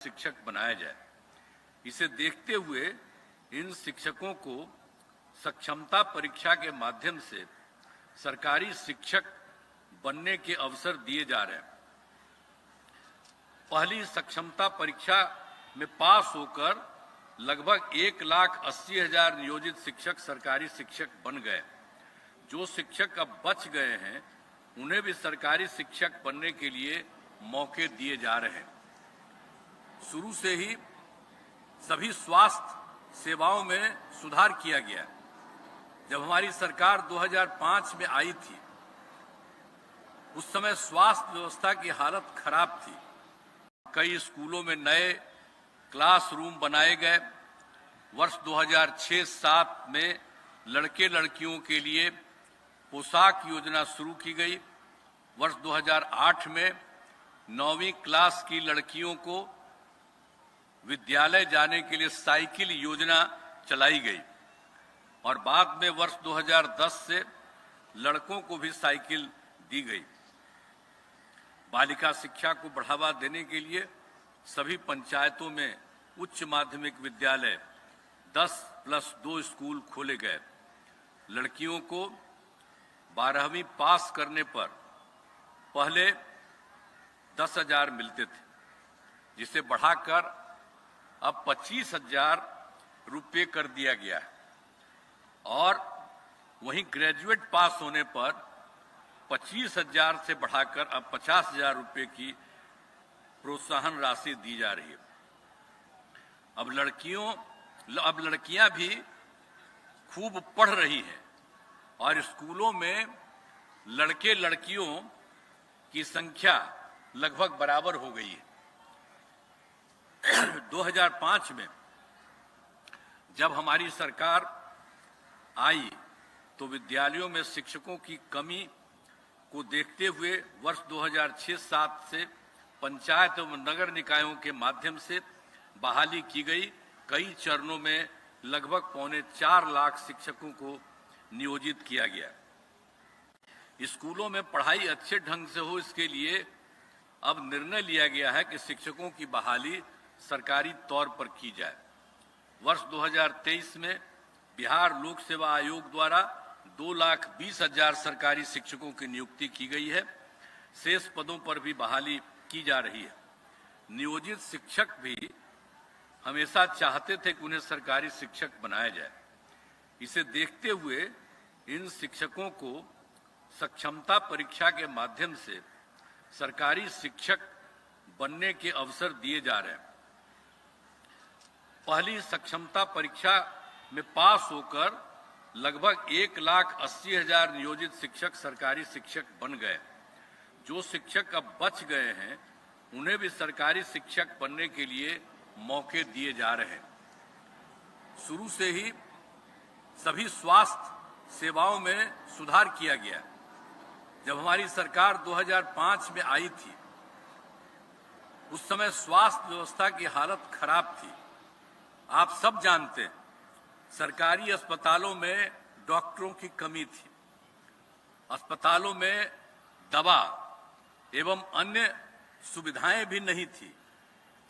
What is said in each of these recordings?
शिक्षक बनाया जाए। इसे देखते हुए इन शिक्षकों को सक्षमता परीक्षा के माध्यम से सरकारी शिक्षक बनने के अवसर दिए जा रहे हैं। पहली सक्षमता परीक्षा में पास होकर लगभग 1,80,000 नियोजित शिक्षक सरकारी शिक्षक बन गए। जो शिक्षक अब बच गए हैं उन्हें भी सरकारी शिक्षक बनने के लिए मौके दिए जा रहे हैं। शुरू से ही सभी स्वास्थ्य सेवाओं में सुधार किया गया। जब हमारी सरकार 2005 में आई थी उस समय स्वास्थ्य व्यवस्था की हालत खराब थी। कई स्कूलों में नए क्लासरूम बनाए गए। वर्ष 2006-07 में लड़के लड़कियों के लिए पोशाक योजना शुरू की गई। वर्ष 2008 में 9वीं क्लास की लड़कियों को विद्यालय जाने के लिए साइकिल योजना चलाई गई और बाद में वर्ष 2010 से लड़कों को भी साइकिल दी गई। बालिका शिक्षा को बढ़ावा देने के लिए सभी पंचायतों में उच्च माध्यमिक विद्यालय 10+2 स्कूल खोले गए। लड़कियों को 12वीं पास करने पर पहले 10,000 मिलते थे, जिसे बढ़ाकर अब 25,000 रुपये कर दिया गया है और वहीं ग्रेजुएट पास होने पर 25,000 से बढ़ाकर अब 50,000 रुपये की प्रोत्साहन राशि दी जा रही है। अब लड़कियां भी खूब पढ़ रही हैं और स्कूलों में लड़के लड़कियों की संख्या लगभग बराबर हो गई है। 2005 में जब हमारी सरकार आई तो विद्यालयों में शिक्षकों की कमी को देखते हुए वर्ष 2006-07 से पंचायत एवं नगर निकायों के माध्यम से बहाली की गई। कई चरणों में लगभग 4.25 लाख शिक्षकों को नियोजित किया गया। स्कूलों में पढ़ाई अच्छे ढंग से हो, इसके लिए अब निर्णय लिया गया है कि शिक्षकों की बहाली सरकारी तौर पर की जाए। वर्ष 2023 में बिहार लोक सेवा आयोग द्वारा 2,20,000 सरकारी शिक्षकों की नियुक्ति की गई है। शेष पदों पर भी बहाली की जा रही है। नियोजित शिक्षक भी हमेशा चाहते थे कि उन्हें सरकारी शिक्षक बनाया जाए। इसे देखते हुए इन शिक्षकों को सक्षमता परीक्षा के माध्यम से सरकारी शिक्षक बनने के अवसर दिए जा रहे हैं। पहली सक्षमता परीक्षा में पास होकर लगभग 1,80,000 नियोजित शिक्षक सरकारी शिक्षक बन गए। जो शिक्षक अब बच गए हैं उन्हें भी सरकारी शिक्षक बनने के लिए मौके दिए जा रहे हैं। शुरू से ही सभी स्वास्थ्य सेवाओं में सुधार किया गया। जब हमारी सरकार 2005 में आई थी उस समय स्वास्थ्य व्यवस्था की हालत खराब थी। आप सब जानते हैं सरकारी अस्पतालों में डॉक्टरों की कमी थी। अस्पतालों में दवा एवं अन्य सुविधाएं भी नहीं थी।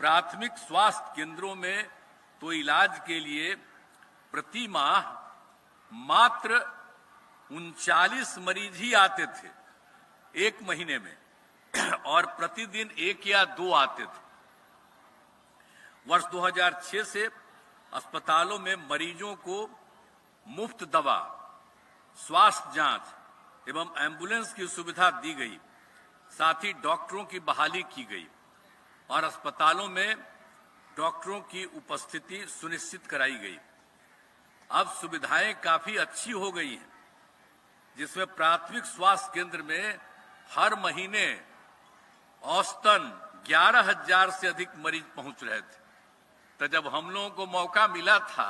प्राथमिक स्वास्थ्य केंद्रों में तो इलाज के लिए प्रति माह मात्र 39 मरीज ही आते थे एक महीने में और प्रतिदिन 1 या 2 आते थे। वर्ष 2006 से अस्पतालों में मरीजों को मुफ्त दवा, स्वास्थ्य जांच एवं एम्बुलेंस की सुविधा दी गई। साथ ही डॉक्टरों की बहाली की गई और अस्पतालों में डॉक्टरों की उपस्थिति सुनिश्चित कराई गई। अब सुविधाएं काफी अच्छी हो गई हैं, जिसमें प्राथमिक स्वास्थ्य केंद्र में हर महीने औसतन 11,000 से अधिक मरीज पहुंच रहे थे। तो जब हम लोगों को मौका मिला था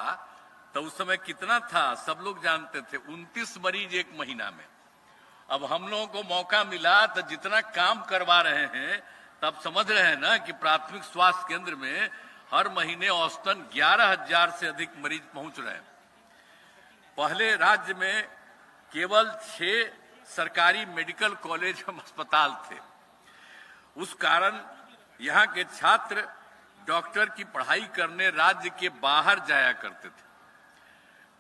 तो उस समय कितना था सब लोग जानते थे, 29 मरीज एक महीना में। अब हम लोगों को मौका मिला तो जितना काम करवा रहे हैं तब समझ रहे हैं ना कि प्राथमिक स्वास्थ्य केंद्र में हर महीने औसतन 11,000 से अधिक मरीज पहुंच रहे हैं। पहले राज्य में केवल 6 सरकारी मेडिकल कॉलेज एवं अस्पताल थे। उस कारण यहाँ के छात्र डॉक्टर की पढ़ाई करने राज्य के बाहर जाया करते थे।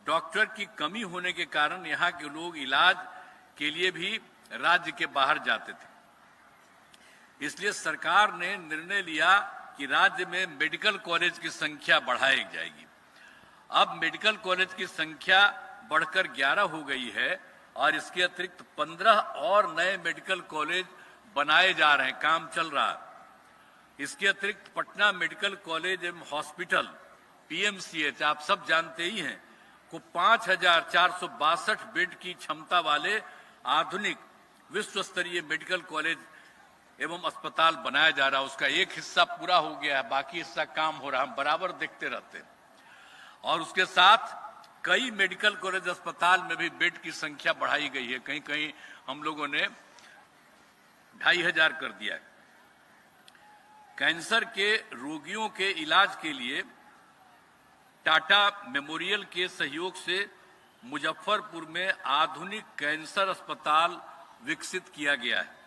डॉक्टर की कमी होने के कारण यहाँ के लोग इलाज के लिए भी राज्य के बाहर जाते थे। इसलिए सरकार ने निर्णय लिया कि राज्य में मेडिकल कॉलेज की संख्या बढ़ाई जाएगी। अब मेडिकल कॉलेज की संख्या बढ़कर 11 हो गई है और इसके अतिरिक्त 15 और नए मेडिकल कॉलेज बनाए जा रहे हैं, काम चल रहा है। इसके अतिरिक्त पटना मेडिकल कॉलेज एवं हॉस्पिटल पीएमसीएच, आप सब जानते ही हैं, को 5,462 बेड की क्षमता वाले आधुनिक विश्व स्तरीय मेडिकल कॉलेज एवं अस्पताल बनाया जा रहा है। उसका एक हिस्सा पूरा हो गया है, बाकी हिस्सा काम हो रहा है, हम बराबर देखते रहते हैं। और उसके साथ कई मेडिकल कॉलेज अस्पताल में भी बेड की संख्या बढ़ाई गई है। कहीं कहीं हम लोगों ने 2,500 कर दिया है। कैंसर के रोगियों के इलाज के लिए टाटा मेमोरियल के सहयोग से मुजफ्फरपुर में आधुनिक कैंसर अस्पताल विकसित किया गया है।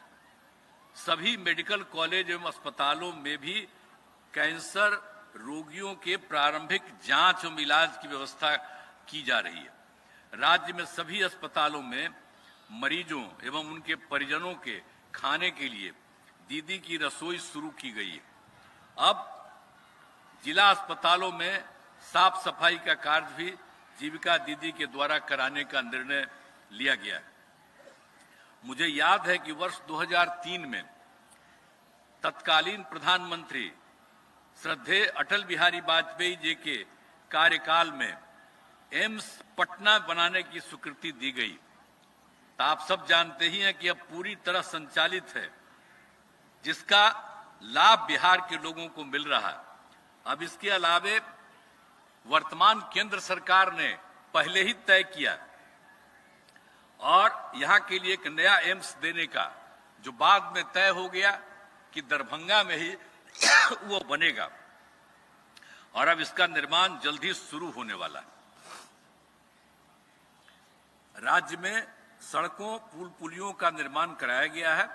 सभी मेडिकल कॉलेज एवं अस्पतालों में भी कैंसर रोगियों के प्रारंभिक जांच एवं इलाज की व्यवस्था की जा रही है। राज्य में सभी अस्पतालों में मरीजों एवं उनके परिजनों के खाने के लिए दीदी की रसोई शुरू की गई है। अब जिला अस्पतालों में साफ सफाई का कार्य भी जीविका दीदी के द्वारा कराने का निर्णय लिया गया है। मुझे याद है कि वर्ष 2003 में तत्कालीन प्रधानमंत्री श्रद्धेय अटल बिहारी वाजपेयी जी के कार्यकाल में एम्स पटना बनाने की स्वीकृति दी गई। तो आप सब जानते ही हैं कि अब पूरी तरह संचालित है, जिसका लाभ बिहार के लोगों को मिल रहा है। अब इसके अलावे वर्तमान केंद्र सरकार ने पहले ही तय किया और यहां के लिए एक नया एम्स देने का, जो बाद में तय हो गया कि दरभंगा में ही वो बनेगा और अब इसका निर्माण जल्द ही शुरू होने वाला है। राज्य में सड़कों पुल पुलियों का निर्माण कराया गया है।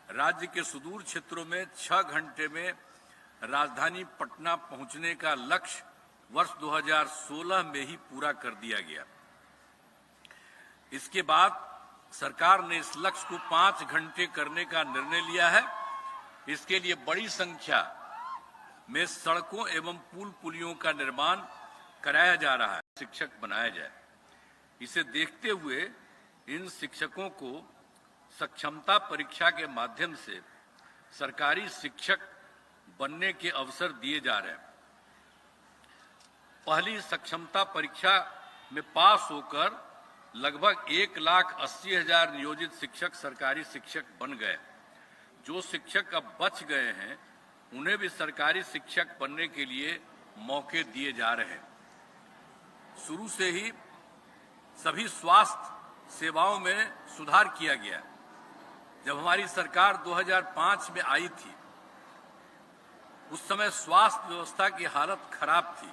राज्य के सुदूर क्षेत्रों में 6 घंटे में राजधानी पटना पहुंचने का लक्ष्य वर्ष 2016 में ही पूरा कर दिया गया। इसके बाद सरकार ने इस लक्ष्य को 5 घंटे करने का निर्णय लिया है। इसके लिए बड़ी संख्या में सड़कों एवं पुल पुलियों का निर्माण कराया जा रहा है। शिक्षक बनाया जाए। इसे देखते हुए इन शिक्षकों को सक्षमता परीक्षा के माध्यम से सरकारी शिक्षक बनने के अवसर दिए जा रहे हैं। पहली सक्षमता परीक्षा में पास होकर लगभग 1,80,000 नियोजित शिक्षक सरकारी शिक्षक बन गए। जो शिक्षक अब बच गए हैं उन्हें भी सरकारी शिक्षक बनने के लिए मौके दिए जा रहे हैं। शुरू से ही सभी स्वास्थ्य सेवाओं में सुधार किया गया। जब हमारी सरकार 2005 में आई थी, उस समय स्वास्थ्य व्यवस्था की हालत खराब थी।